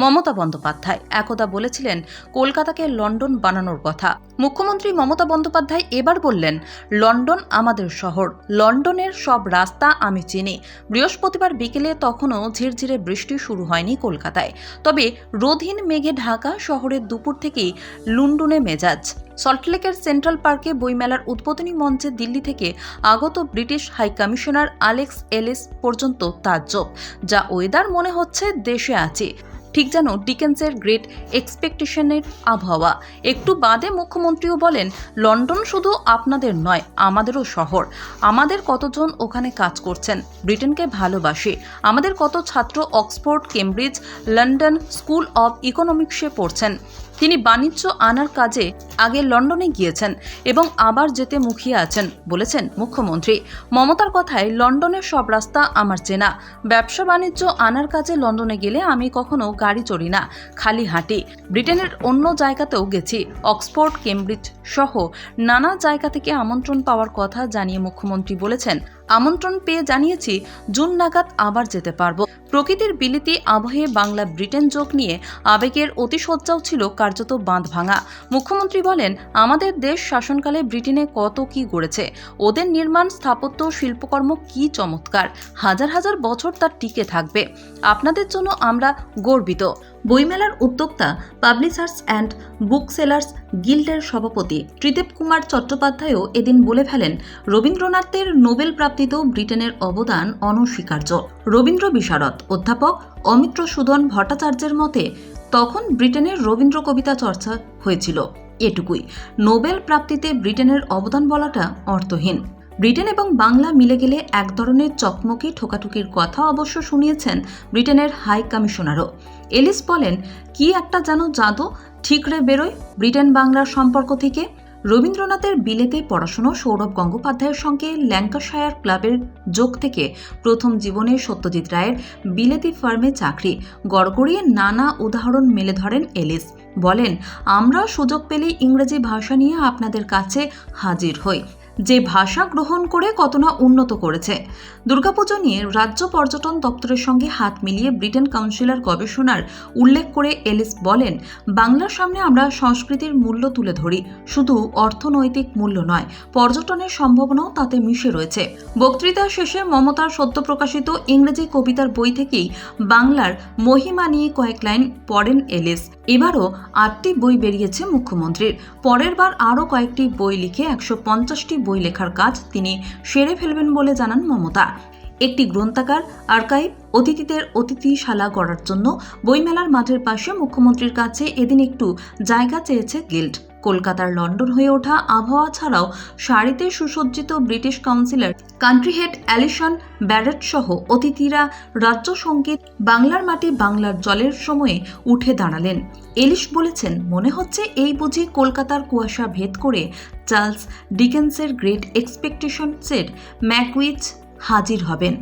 মমতা বন্দ্যোপাধ্যায় একদা বলেছিলেন কলকাতাকে লন্ডন বানানোর কথা। মুখ্যমন্ত্রী মমতা বন্দ্যোপাধ্যায় এবার বললেন, লন্ডন আমাদের শহর, লন্ডনের সব রাস্তা আমি চিনি। বৃহস্পতিবার বিকেলে তখনও ঝিরঝিরে বৃষ্টি শুরু হয়নি কলকাতায়, তবে রোদহীন মেঘে ঢাকা শহরের দুপুর থেকেই লুন্ডুনে মেজাজ। সল্টলেকের সেন্ট্রাল পার্কে বইমেলার উদ্বোধনী মঞ্চে দিল্লি থেকে আগত British high commissioner Alex Ellis পর্যন্ত তাজ্জব, যা ওয়েদার মনে হচ্ছে দেশে আছে, ঠিক যেন ডিকেন্সের গ্রেট এক্সপেকটেশনের আবহাওয়া। একটু বাদে মুখ্যমন্ত্রীও বলেন, লন্ডন শুধু আপনাদের নয়, আমাদেরও শহর। আমাদের কতজন ওখানে কাজ করছেন, ব্রিটেনকে ভালোবাসে। আমাদের কত ছাত্র Oxford, Cambridge, London school of ইকোনমিক্সে পড়ছেন। তিনি বাণিজ্য আনার কাজে আগে লন্ডনে গিয়েছেন এবং আবার যেতে মুখিয়ে আছেন, বলেছেন মুখ্যমন্ত্রী। মমতার কথায়, লন্ডনের সব রাস্তা আমার চেনা। ব্যবসা বাণিজ্য আনার কাজে লন্ডনে গেলে আমি কখনো গাড়ি চড়ি না, খালি হাঁটি। ব্রিটেনের অন্য জায়গাতেও গেছি, অক্সফোর্ড, কেমব্রিজ সহ নানা জায়গা থেকে আমন্ত্রণ পাওয়ার কথা জানিয়ে মুখ্যমন্ত্রী বলেছেন, আমন্ত্রণ পেয়ে জানিয়েছি জুন নাগাদ আবার যেতে পারবো। প্রকৃতির বিলিতি আবহে বাংলা ব্রিটেন যোগ নিয়ে আবেগের অতিশয্যাও ছিল কার্যত বাঁধ ভাঙা। মুখ্যমন্ত্রী বলেন, আমাদের দেশ শাসনকালে ব্রিটেনে কত কি গড়েছে, ওদের নির্মাণ স্থাপত্য শিল্পকর্ম কি চমৎকার, হাজার হাজার বছর তার টিকে থাকবে। আপনাদের জন্য আমরা গর্বিত। বইমেলার উদ্যোক্তা পাবলিশার্স অ্যান্ড বুক সেলার্স গিল্ডের সভাপতি ত্রিদেব কুমার চট্টোপাধ্যায়ও এদিন বলে ফেলেন, রবীন্দ্রনাথের নোবেল প্রাপ্তিতেও ব্রিটেনের অবদান অনস্বীকার্য। রবীন্দ্র বিশারদ অধ্যাপক অমিত্র সুধন ভট্টাচার্যের মতে, তখন ব্রিটেনের রবীন্দ্র কবিতা চর্চা হয়েছিল, এটুকুই। নোবেল প্রাপ্তিতে ব্রিটেনের অবদান বলাটা অর্থহীন। ব্রিটেন এবং বাংলা মিলে গেলে এক ধরনের চকমকি ঠোকাঠুকির কথা অবশ্য শুনিয়েছেন ব্রিটেনের হাই কমিশনারও। এলিস বলেন, কি একটা যেন জাদু ঠিকরে বেরোয় ব্রিটেন বাংলার সম্পর্ক থেকে। রবীন্দ্রনাথের বিলেতে পড়াশুনো, সৌরভ গঙ্গোপাধ্যায়ের সঙ্গে ল্যাঙ্কাশায়ার ক্লাবের যোগ থেকে প্রথম জীবনে সত্যজিৎ রায়ের বিলেতি ফার্মে চাকরি, গড়গড়িয়ে নানা উদাহরণ মেলে ধরেন এলিস। বলেন, আমরা সুযোগ পেলেই ইংরেজি ভাষা নিয়ে আপনাদের কাছে হাজির হই, যে ভাষা গ্রহণ করে কত না উন্নত করেছে। দুর্গাপুজো নিয়ে রাজ্য পর্যটন দপ্তরের সঙ্গে হাত মিলিয়ে ব্রিটেন কাউন্সিলের গবেষণার উল্লেখ করে এলিস বলেন, বাংলার সামনে আমরা সংস্কৃতির মূল্য তুলে ধরি, শুধু অর্থনৈতিক মূল্য নয়, পর্যটনের সম্ভাবনাও তাতে মিশে রয়েছে। বক্তৃতা শেষে মমতার সদ্য প্রকাশিত ইংরেজি কবিতার বই থেকেই বাংলার মহিমা নিয়ে কয়েক লাইন পড়েন এলিস। এবারও 8টি বই বেরিয়েছে মুখ্যমন্ত্রীর, পরের বার আরও কয়েকটি বই লিখে 150টি বই লেখার কাজ তিনি সেরে ফেলবেন বলে জানান মমতা। একটি গ্রন্থাগার, আর্কাইভ, অতিথিদের অতিথিশালা গড়ার জন্য বইমেলার মাঠের পাশে মুখ্যমন্ত্রীর কাছে এদিন একটু জায়গা চেয়েছে গিল্ড। কলকাতার লন্ডন হয়ে ওঠা আবহাওয়া ছাড়াও সারিতে সুসজ্জিত British councillor country head Alison Barrett সহ অতিথিরা রাজ্য সঙ্গীত, বাংলার মাটি বাংলার জলের সময়ে উঠে দাঁড়ালেন। এলিস বলেছেন, মনে হচ্ছে এই বুঝি কলকাতার কুয়াশা ভেদ করে চার্লস ডিকেন্সের গ্রেট এক্সপেকটেশনসের ম্যাকউইচ হাজির হবেন।